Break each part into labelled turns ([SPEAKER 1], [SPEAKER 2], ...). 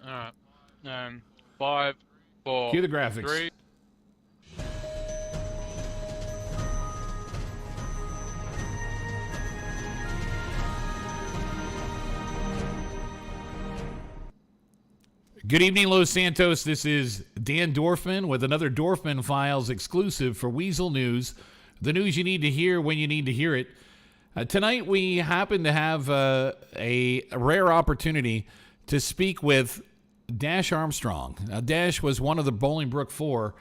[SPEAKER 1] All right. 5, 4,
[SPEAKER 2] Cue the graphics.
[SPEAKER 1] 3.
[SPEAKER 2] Good evening, Los Santos. This is Dan Dorfman with another Dorfman Files exclusive for Weazel News. The news you need to hear when you need to hear it. Tonight we happen to have a rare opportunity to speak with Dash Armstrong. Dash was one of the Bolingbrook Four.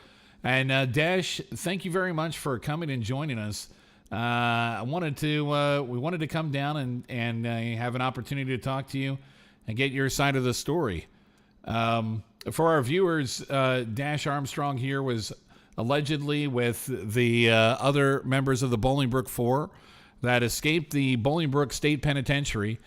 [SPEAKER 2] And Dash, thank you very much for coming and joining us. We wanted to come down and have an opportunity to talk to you and get your side of the story. For our viewers, Dash Armstrong here was allegedly with the other members of the Bolingbrook Four that escaped the Bolingbrook State Penitentiary.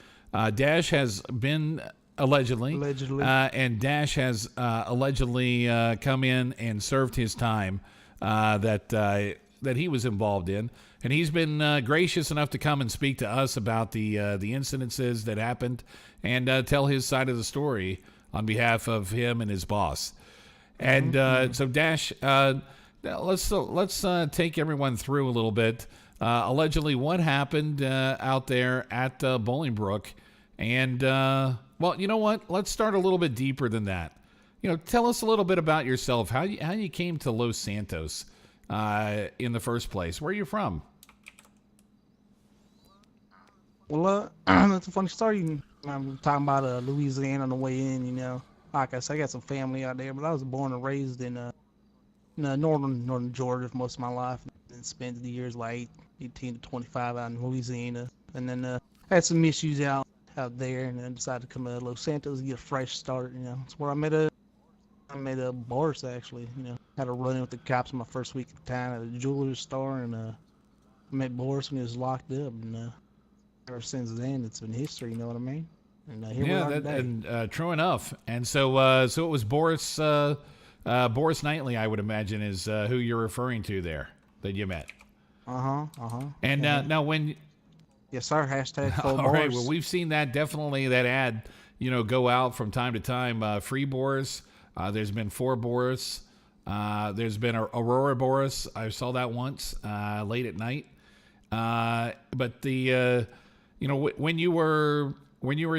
[SPEAKER 2] Dash has been allegedly. And Dash has allegedly come in and served his time that he was involved in. And he's been gracious enough to come and speak to us about the incidences that happened and tell his side of the story on behalf of him and his boss. And so Dash, let's take everyone through a little bit. Allegedly, what happened out there at Bolingbrook? And, well, you know what? Let's start a little bit deeper than that. You know, tell us a little bit about yourself, how you came to Los Santos in the first place. Where are you from?
[SPEAKER 3] Well, that's a funny story. I'm talking about Louisiana on the way in, you know. Like I said, I got some family out there, but I was born and raised in northern Georgia for most of my life, and spent the years like 18 to 25 out in Louisiana. And then had some issues out there, and then decided to come to Los Santos and get a fresh start, you know. It's where I met a Boris, actually, you know. Had a run-in with the cops my first week of time at a jeweler's store, and I met Boris when he was locked up, and ever since then, it's been history, you know what I mean? And here we are today.
[SPEAKER 2] And true enough. And so it was Boris Knightley, I would imagine, is who you're referring to there that you met. And now when...
[SPEAKER 3] Yes, sir. Hashtag full
[SPEAKER 2] all right,
[SPEAKER 3] Boris.
[SPEAKER 2] well, we've seen that ad, you know, go out from time to time. Free Boris. There's been 4 Boris. There's been Aurora Boris. I saw that once late at night. But the... you know, when you were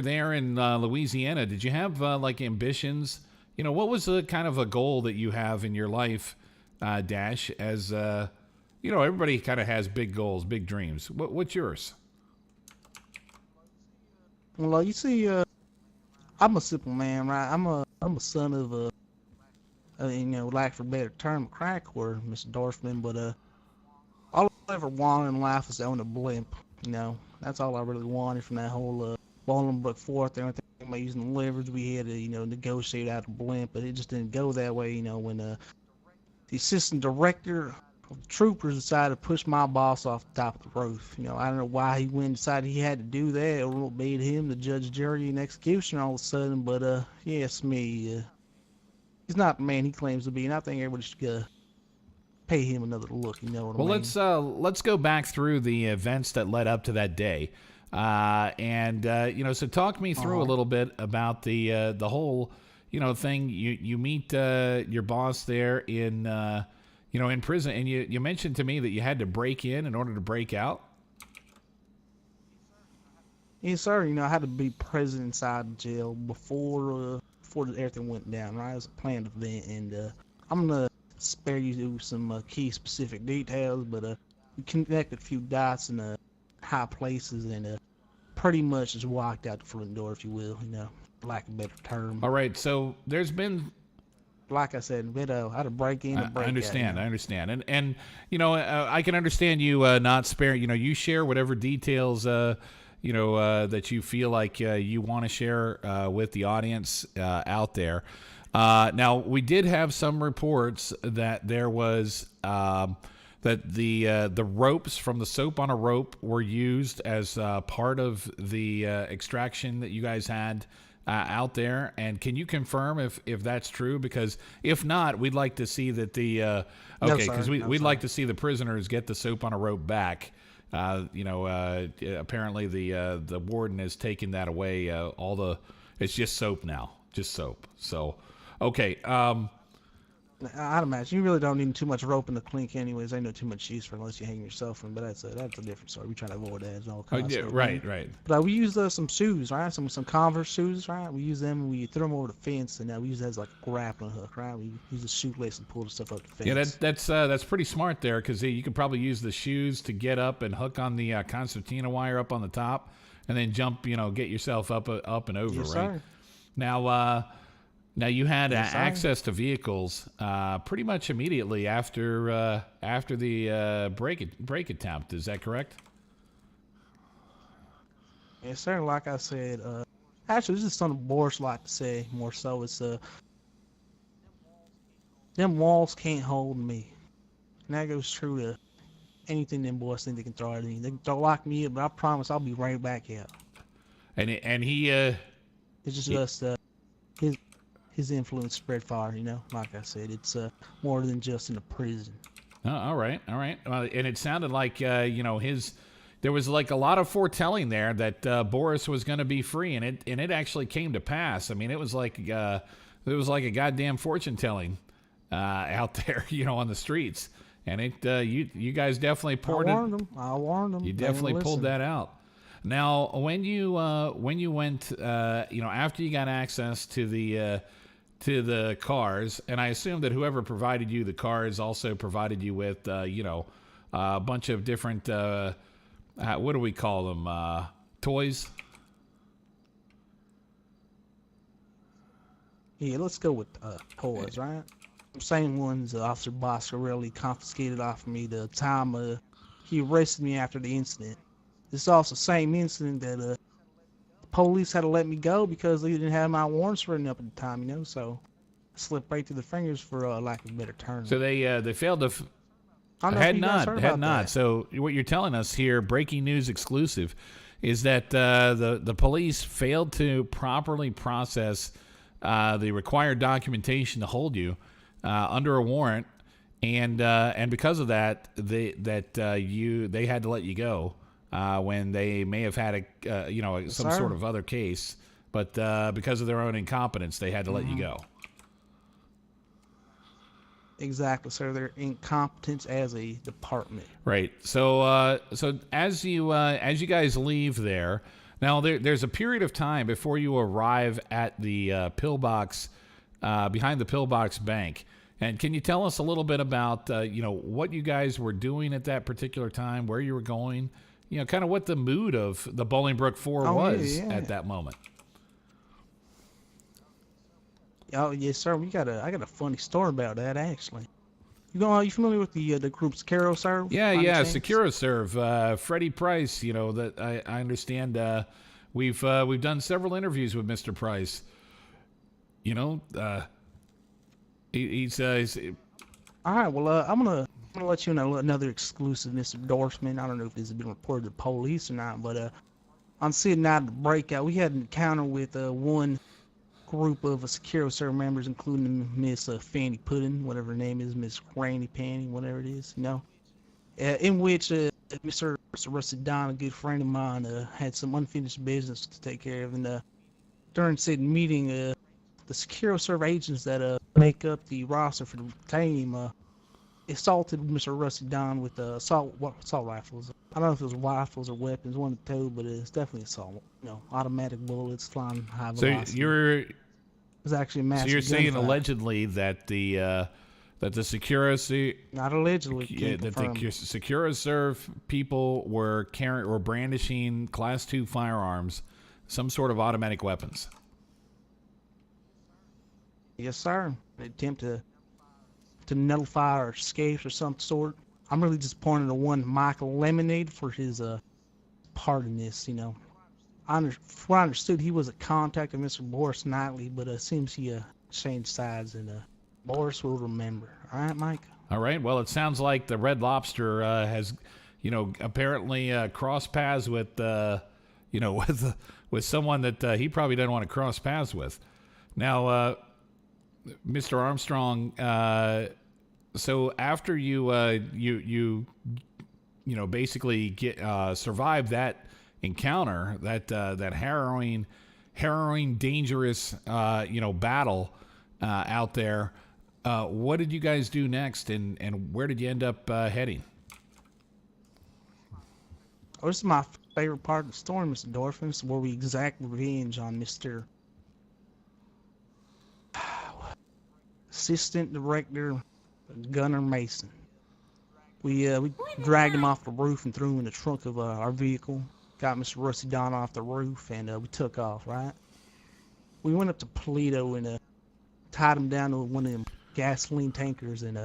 [SPEAKER 2] there in Louisiana, did you have like ambitions? You know, what was a kind of a goal that you have in your life, Dash? As you know, everybody kind of has big goals, big dreams. What's yours?
[SPEAKER 3] Well, you see, I'm a simple man, right? I'm a son of you know, lack for a better term, a crack whore, Mr. Dorfman. But all I ever wanted in life was to own a blimp. You know, that's all I really wanted from that whole Bolingbrook Fourth. Everything by using the leverage, we had to, you know, negotiate out a blimp, but it just didn't go that way. You know, when the assistant director of the troopers decided to push my boss off the top of the roof. You know, I don't know why he went and decided he had to do that. It made him the judge, jury, and executioner all of a sudden. But yes, me, he's not the man he claims to be, and I think everybody should pay him another look, you know what I mean?
[SPEAKER 2] Well, let's go back through the events that led up to that day, and you know, so talk me through a little bit about the whole, you know, thing. You meet your boss there in you know, in prison, and you mentioned to me that you had to break in order to break out.
[SPEAKER 3] Yes, sir. You know, I had to be present inside the jail before everything went down. Right, it was a planned event, and I'm gonna spare you some key specific details, but we connected a few dots in high places, and pretty much just walked out the front door, if you will, you know, for lack of a better term.
[SPEAKER 2] All right, so there's been,
[SPEAKER 3] like I said, I had to break in and break out.
[SPEAKER 2] I understand, and you know, I can understand you not sparing. You know, you share whatever details you know that you feel like you want to share with the audience out there. Now, we did have some reports that there was that the ropes from the soap on a rope were used as part of the extraction that you guys had out there. And can you confirm if that's true? Because if not, we'd like to see that the because we'd like to see the prisoners get the soap on a rope back. You know, apparently the warden has taken that away. It's just soap now. Just soap. So, okay.
[SPEAKER 3] I'd imagine you really don't need too much rope in the clink, anyways. Ain't no too much use for it unless you hang yourself in. But that's a different story. We try to avoid that and all
[SPEAKER 2] Oh,
[SPEAKER 3] kinds
[SPEAKER 2] yeah,
[SPEAKER 3] of stuff.
[SPEAKER 2] right, right.
[SPEAKER 3] But we use some shoes, right? Some Converse shoes, right? We use them and we throw them over the fence, and we use that as like a grappling hook, right? We use the shoelace and pull the stuff up the fence.
[SPEAKER 2] Yeah, that's pretty smart there because you could probably use the shoes to get up and hook on the concertina wire up on the top, and then jump. Get yourself up and over,
[SPEAKER 3] Yes,
[SPEAKER 2] right?
[SPEAKER 3] sir.
[SPEAKER 2] Now you had
[SPEAKER 3] Yes, sir.
[SPEAKER 2] access to vehicles pretty much immediately after the break attempt. Is that correct?
[SPEAKER 3] Yes, sir. Like I said, actually, this is something Boris like to say more so. It's them walls can't hold me, and that goes true to anything them boys think they can throw at me. They can lock me up, but I promise I'll be right back out.
[SPEAKER 2] And he
[SPEAKER 3] It's just his influence spread far. Like I said, it's more than just in a prison.
[SPEAKER 2] all right. And it sounded like there was like a lot of foretelling there that Boris was going to be free, and it actually came to pass. I mean, it was like a goddamn fortune telling out there, on the streets, and you guys definitely poured it.
[SPEAKER 3] I warned them.
[SPEAKER 2] You definitely pulled that out. Now, when you went, after you got access to the cars, and I assume that whoever provided you the cars also provided you with, a bunch of different, what do we call them, toys?
[SPEAKER 3] Yeah, let's go with toys, right? Same ones Officer Boscarelli confiscated off of me the time he arrested me after the incident. This is also the same incident that the police had to let me go because they didn't have my warrants written up at the time, so I slipped right through the fingers for lack of a better term.
[SPEAKER 2] So they failed to.
[SPEAKER 3] I don't know if you guys heard about that.
[SPEAKER 2] So what you're telling us here, breaking news exclusive, is that the police failed to properly process the required documentation to hold you under a warrant, and because of that, they had to let you go when they may have had some sort of other case, but because of their own incompetence, they had to let you go.
[SPEAKER 3] Exactly, sir. Their incompetence as a department.
[SPEAKER 2] Right. So as you guys leave there, now there's a period of time before you arrive at the pillbox behind the pillbox bank. And can you tell us a little bit about what you guys were doing at that particular time, where you were going, kind of what the mood of the Bolingbrook 4 was at that moment?
[SPEAKER 3] Oh yes, sir. I got a funny story about that actually. You familiar with the group SecuroServe?
[SPEAKER 2] Yeah, SecuroServe. Freddie Price. That I understand. We've done several interviews with Mr. Price. He's
[SPEAKER 3] all right. Well, I'm gonna let you know another exclusive, Mr. Dorfman. I don't know if this has been reported to the police or not, but on sitting out of the breakout, we had an encounter with one group of SecuroServe members, including Miss Fanny Puddin, whatever her name is, Miss Granny Panty, whatever it is, in which Mr. Rusty Don, a good friend of mine, had some unfinished business to take care of, and during said meeting, the SecuroServe agents that make up the roster for the team assaulted Mr. Rusty Don with assault rifles. I don't know if it was rifles or weapons, one of the two, but it's definitely assault. Automatic bullets flying high velocity. It was actually a massive.
[SPEAKER 2] So you're saying
[SPEAKER 3] gunfight.
[SPEAKER 2] allegedly that the security,
[SPEAKER 3] not allegedly,
[SPEAKER 2] that the SecuroServe people were carrying or brandishing Class 2 firearms, some sort of automatic weapons.
[SPEAKER 3] Yes, sir. An attempt to nullify our escapes or some sort. I'm really disappointed in one Michael Lemonade for his part in this. From what I understood, he was a contact of Mr. Boris Knightley, but it seems he changed sides, and Boris will remember. All right, Mike?
[SPEAKER 2] All right. Well, it sounds like the Red Lobster has, apparently crossed paths with, with someone that he probably doesn't want to cross paths with. Now, Mr. Armstrong, so after you basically survive that encounter, that harrowing harrowing, dangerous, battle out there. What did you guys do next, and where did you end up heading?
[SPEAKER 3] Oh, this is my favorite part of the story, Mr. Dorfman. It's where we exact revenge on Mr. Assistant Director Gunner Mason. We dragged him off the roof and threw him in the trunk of our vehicle. Got Mr. Rusty Don off the roof, and we took off, right? We went up to Toledo and tied him down to one of them gasoline tankers and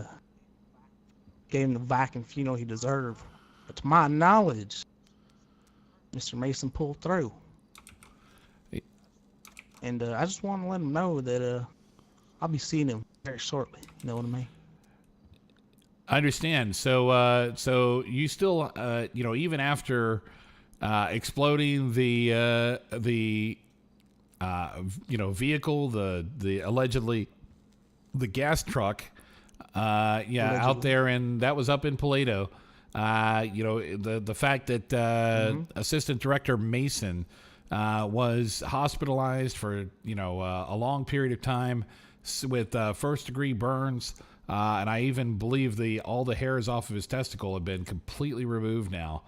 [SPEAKER 3] gave him the Viking funeral he deserved. But to my knowledge, Mr. Mason pulled through. And I just want to let him know that I'll be seeing him very shortly. You know what I mean?
[SPEAKER 2] I understand. So you still, even after exploding the vehicle, the allegedly the gas truck, out there, and that was up in Paleto. The fact that Assistant Director Mason was hospitalized for a long period of time with first-degree burns, and I even believe all the hairs off of his testicle have been completely removed now.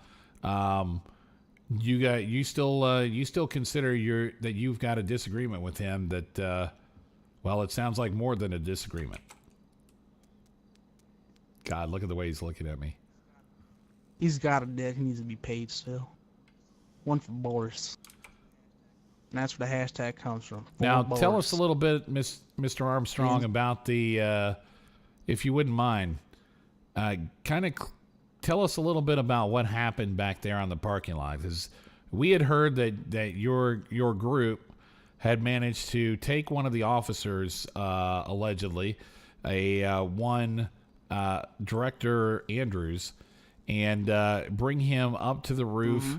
[SPEAKER 2] You still consider that you've got a disagreement with him that, it sounds like more than a disagreement. God, look at the way he's looking at me.
[SPEAKER 3] He's got a debt. He needs to be paid still. One for Boris. And that's where the hashtag comes from.
[SPEAKER 2] Now,
[SPEAKER 3] Boris.
[SPEAKER 2] tell us a little bit, Mr. Armstrong, about the, if you wouldn't mind, tell us a little bit about what happened back there on the parking lot. Because we had heard that your group had managed to take one of the officers, allegedly, Director Andrews, and bring him up to the roof.
[SPEAKER 3] Mm-hmm.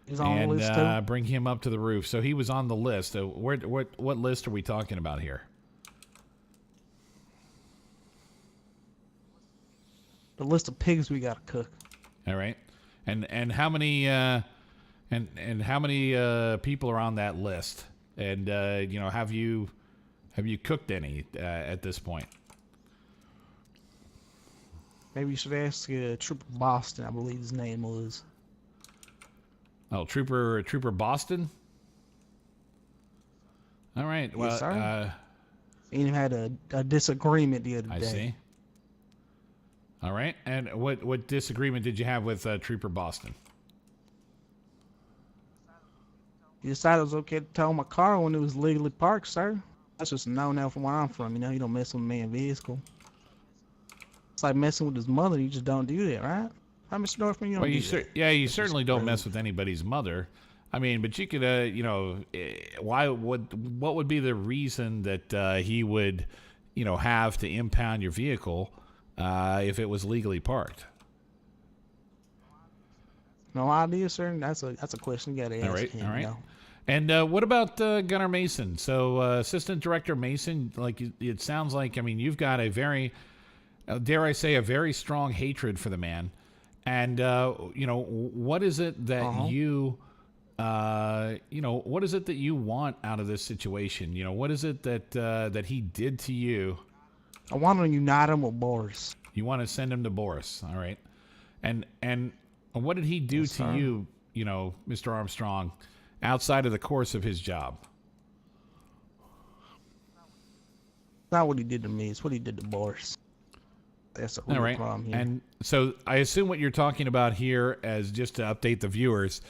[SPEAKER 3] He's on the list too.
[SPEAKER 2] Bring him up to the roof. So he was on the list. What list are we talking about here?
[SPEAKER 3] The list of pigs we gotta cook.
[SPEAKER 2] All right, and how many how many people are on that list? And have you cooked any at this point?
[SPEAKER 3] Maybe you should ask Trooper Boston. I believe his name was.
[SPEAKER 2] Oh, Trooper Boston. All right. Well,
[SPEAKER 3] yes, sir. He even had a disagreement the other day.
[SPEAKER 2] I see. All right. And what disagreement did you have with Trooper Boston?
[SPEAKER 3] He decided it was okay to tow my car when it was legally parked, sir. That's just a no-no from where I'm from. You don't mess with a man's vehicle. It's like messing with his mother. You just don't do that, right? Right, Mr. Dorfman? You don't do that.
[SPEAKER 2] Yeah, you certainly don't mess with anybody's mother. I mean, but you could, what would be the reason that he would, have to impound your vehicle if it was legally parked?
[SPEAKER 3] No idea, sir. That's a question you got to ask him.
[SPEAKER 2] All right. And what about Gunner Mason? So Assistant Director Mason, it sounds like, you've got a very, dare I say, a very strong hatred for the man. And, what is it that you, what is it that you want out of this situation? What is it that he did to you?
[SPEAKER 3] I want to unite him with Boris.
[SPEAKER 2] You want to send him to Boris. All right. And what did he do to you, Mr. Armstrong, outside of the course of his job?
[SPEAKER 3] It's not what he did to me. It's what he did to Boris. That's a real problem here.
[SPEAKER 2] And so I assume what you're talking about here, as just to update the viewers,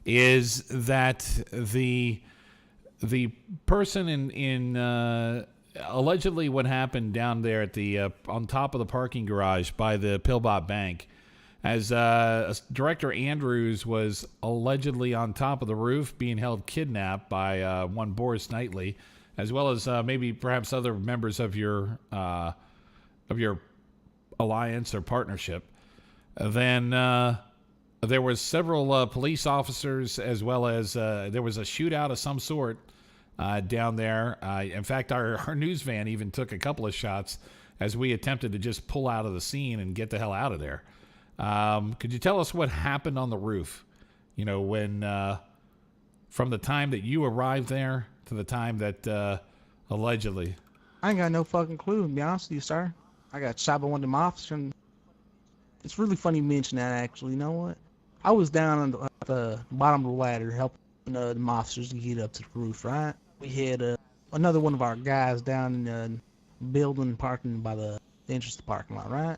[SPEAKER 2] is that the person in allegedly what happened down there at the on top of the parking garage by the Pillbot Bank, as Director Andrews was allegedly on top of the roof being held kidnapped by one Boris Knightley, as well as maybe perhaps other members of your alliance or partnership. Then there was several police officers, as well as there was a shootout of some sort down there. In fact, our news van even took a couple of shots as we attempted to just pull out of the scene and get the hell out of there. Could you tell us what happened on the roof? When from the time that you arrived there to the time that allegedly?
[SPEAKER 3] I ain't got no fucking clue, to be honest with you, sir. I got shot by one of them officers, and it's really funny you mention that, actually. You know what? I was down on the bottom of the ladder helping the officers to get up to the roof, right? We had another one of our guys down in the building parking by the entrance to the parking lot, right?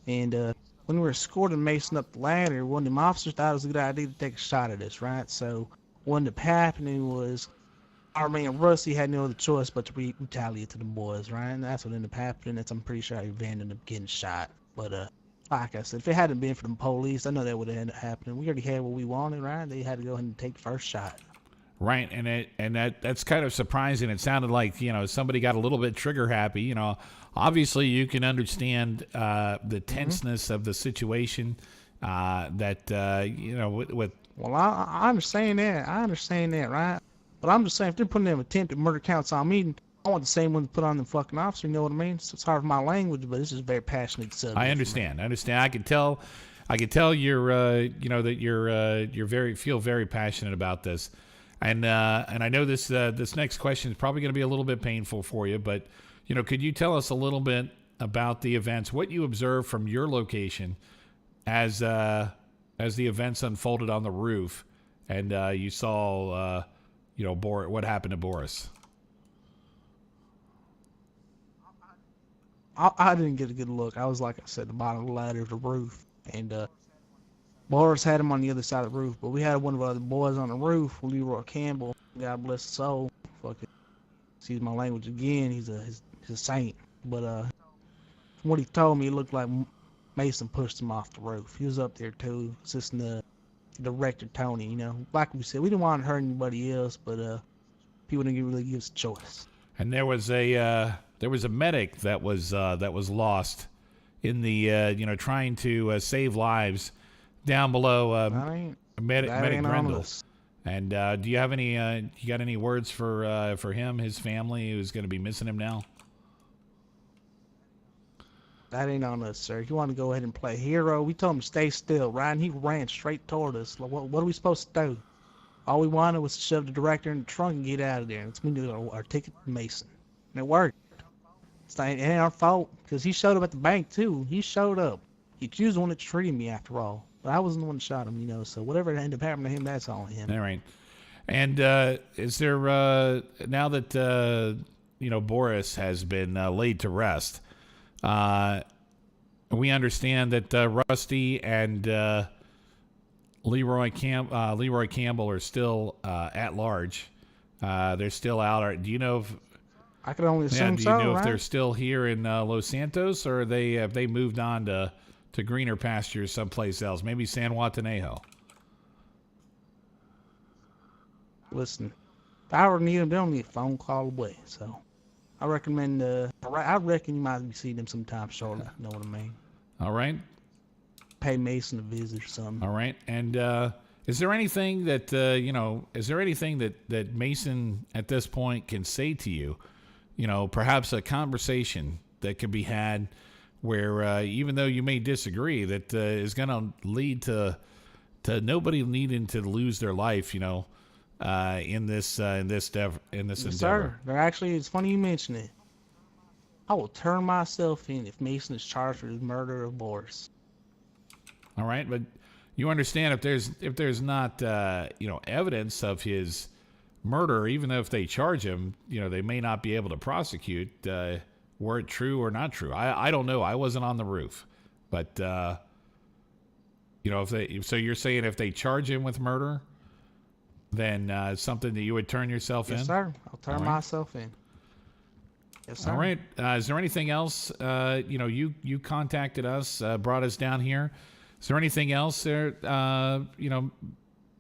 [SPEAKER 3] And when we were escorting Mason up the ladder, one of them officers thought it was a good idea to take a shot at us, right? So what ended up happening was our man Rusty had no other choice but to retaliate to the boys, right? And that's what ended up happening. That's, I'm pretty sure Van ended up getting shot. But like I said, if it hadn't been for the police, I know that would have ended up happening. We already had what we wanted, right? They had to go ahead and take the first shot.
[SPEAKER 2] Right, and that's kind of surprising. It sounded like, you know, somebody got a little bit trigger happy. You know, obviously you can understand the tenseness of the situation. That you know, with
[SPEAKER 3] Well, I understand that. I understand that, right? But I'm just saying, if they're putting them attempted murder counts on me, I want the same one to put on the fucking officer. You know what I mean? So it's hard for my language, but this is a very passionate subject.
[SPEAKER 2] I understand. I can tell. You're, you know, that you're feel very passionate about this. And I know this next question is probably going to be a little bit painful for you, but, you know, could you tell us a little bit about the events, what you observed from your location as the events unfolded on the roof, and you saw, you know, what happened to Boris?
[SPEAKER 3] I didn't get a good look. I was, like I said, at the bottom of the ladder of the roof, and Boris had him on the other side of the roof, but we had one of our other boys on the roof, Leroy Campbell. God bless his soul. Fucking, excuse my language again. He's a saint. But from what he told me, it looked like Mason pushed him off the roof. He was up there too, assisting the director Tony. You know, like we said, we didn't want to hurt anybody else, but people didn't really give us a choice.
[SPEAKER 2] And there was a medic that was lost in the you know, trying to save lives down below medic Grendel. And do you have any you got any words for him, his family, who's going to be missing him now?
[SPEAKER 3] That ain't on us, sir. If you want to go ahead and play hero, we told him to stay still, right? And he ran straight toward us. Like, what are we supposed to do? All we wanted was to shove the director in the trunk and get out of there. And it's we knew our ticket to Mason. And it worked. It ain't our fault, because he showed up at the bank, too. He showed up. He was the one that treated me, after all. But I wasn't the one that shot him, you know. So whatever ended up happening to him, that's on him.
[SPEAKER 2] All right. And is there, now that, you know, Boris has been laid to rest, we understand that Rusty and Leroy Campbell are still at large. They're still out. Do you know if
[SPEAKER 3] I could only assume
[SPEAKER 2] do you
[SPEAKER 3] so,
[SPEAKER 2] know
[SPEAKER 3] right?
[SPEAKER 2] if they're still here in Los Santos, or have they moved on to greener pastures someplace else, maybe San Juanejo?
[SPEAKER 3] Listen, if I were to need them, they're only a phone call away. So I recommend, I reckon you might be seeing them sometime shortly. You know what I mean?
[SPEAKER 2] All right.
[SPEAKER 3] Pay Mason a visit or something.
[SPEAKER 2] All right. And is there anything that, you know, that Mason at this point can say to you? You know, perhaps a conversation that can be had where even though you may disagree, that is going to lead to nobody needing to lose their life, you know, in this endeavor.
[SPEAKER 3] Sir, they're actually, it's funny you mention it. I will turn myself in if Mason is charged with murder of Boris.
[SPEAKER 2] All right, but you understand if there's not you know, evidence of his murder, even if they charge him, you know, they may not be able to prosecute. Were it true or not true? I don't know. I wasn't on the roof, but you know, so you're saying if they charge him with murder, then it's something that you would turn yourself in?
[SPEAKER 3] Yes, sir. I'll turn myself in. Yes, sir.
[SPEAKER 2] All right. Is there anything else? You know, you contacted us, brought us down here. Is there anything else there, you know,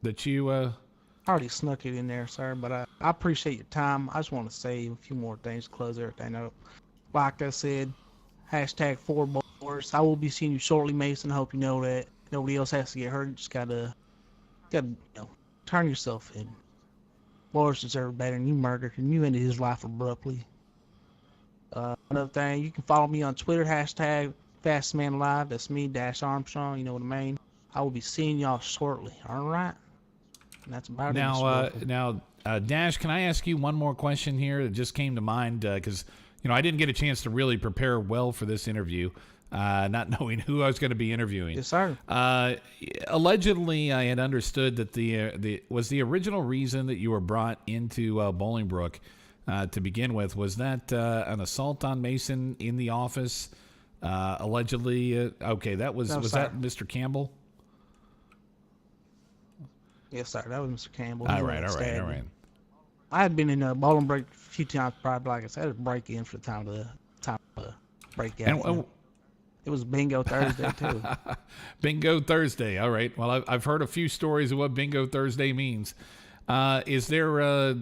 [SPEAKER 2] that you...
[SPEAKER 3] I already snuck it in there, sir, but I appreciate your time. I just want to say a few more things to close everything up. Like I said, #4Boris. I will be seeing you shortly, Mason. I hope you know that. Nobody else has to get hurt. You just gotta you know, turn yourself in. Boris deserved better, and you murdered him. You ended his life abruptly. Another thing, you can follow me on Twitter, #FastManAlive. That's me, Armstrong. You know what I mean? I will be seeing y'all shortly. All right? And that's about it.
[SPEAKER 2] Now, Dash, can I ask you one more question here that just came to mind? Because, I didn't get a chance to really prepare well for this interview, not knowing who I was going to be interviewing.
[SPEAKER 3] Yes, sir.
[SPEAKER 2] Allegedly, I had understood that the original reason that you were brought into Bolingbrook to begin with, was that an assault on Mason in the office? Allegedly, okay, was that Mr. Campbell?
[SPEAKER 3] Yes, sir. That was Mr. Campbell.
[SPEAKER 2] All right.
[SPEAKER 3] I had been in Bolingbrook a few times prior, like I said, a break in for the time of break out.
[SPEAKER 2] And,
[SPEAKER 3] it was Bingo Thursday too.
[SPEAKER 2] Bingo Thursday. All right. Well, I've heard a few stories of what Bingo Thursday means. Is there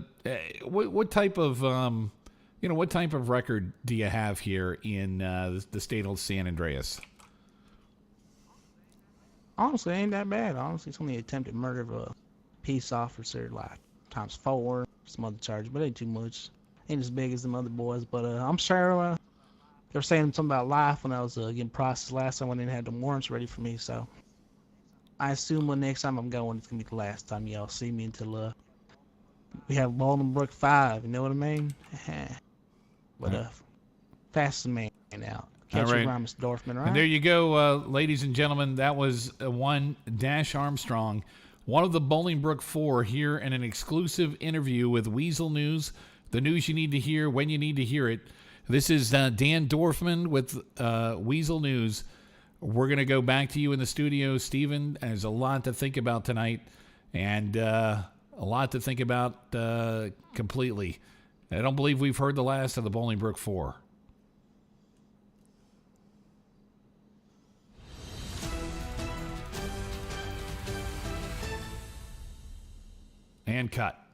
[SPEAKER 2] what type of what type of record do you have here in the state of San Andreas?
[SPEAKER 3] Honestly, it ain't that bad. Honestly, it's only attempted murder of a peace officer, like times 4, some other charges, but ain't too much. Ain't as big as them other boys, but I'm sure they were saying something about life when I was getting processed last time when they didn't have the warrants ready for me. So I assume the next time I'm going, it's gonna be the last time y'all see me until we have Bolingbrook 5. You know what I mean? But fastest man out. Catch you around, Mr. Dorfman, right?
[SPEAKER 2] And there you go, ladies and gentlemen. That was one Dash Armstrong, one of the Bolingbrook 4, here in an exclusive interview with Weazel News, the news you need to hear when you need to hear it. This is Dan Dorfman with Weazel News. We're going to go back to you in the studio, Stephen. There's a lot to think about tonight, and a lot to think about completely. I don't believe we've heard the last of the Bolingbrook 4. And cut.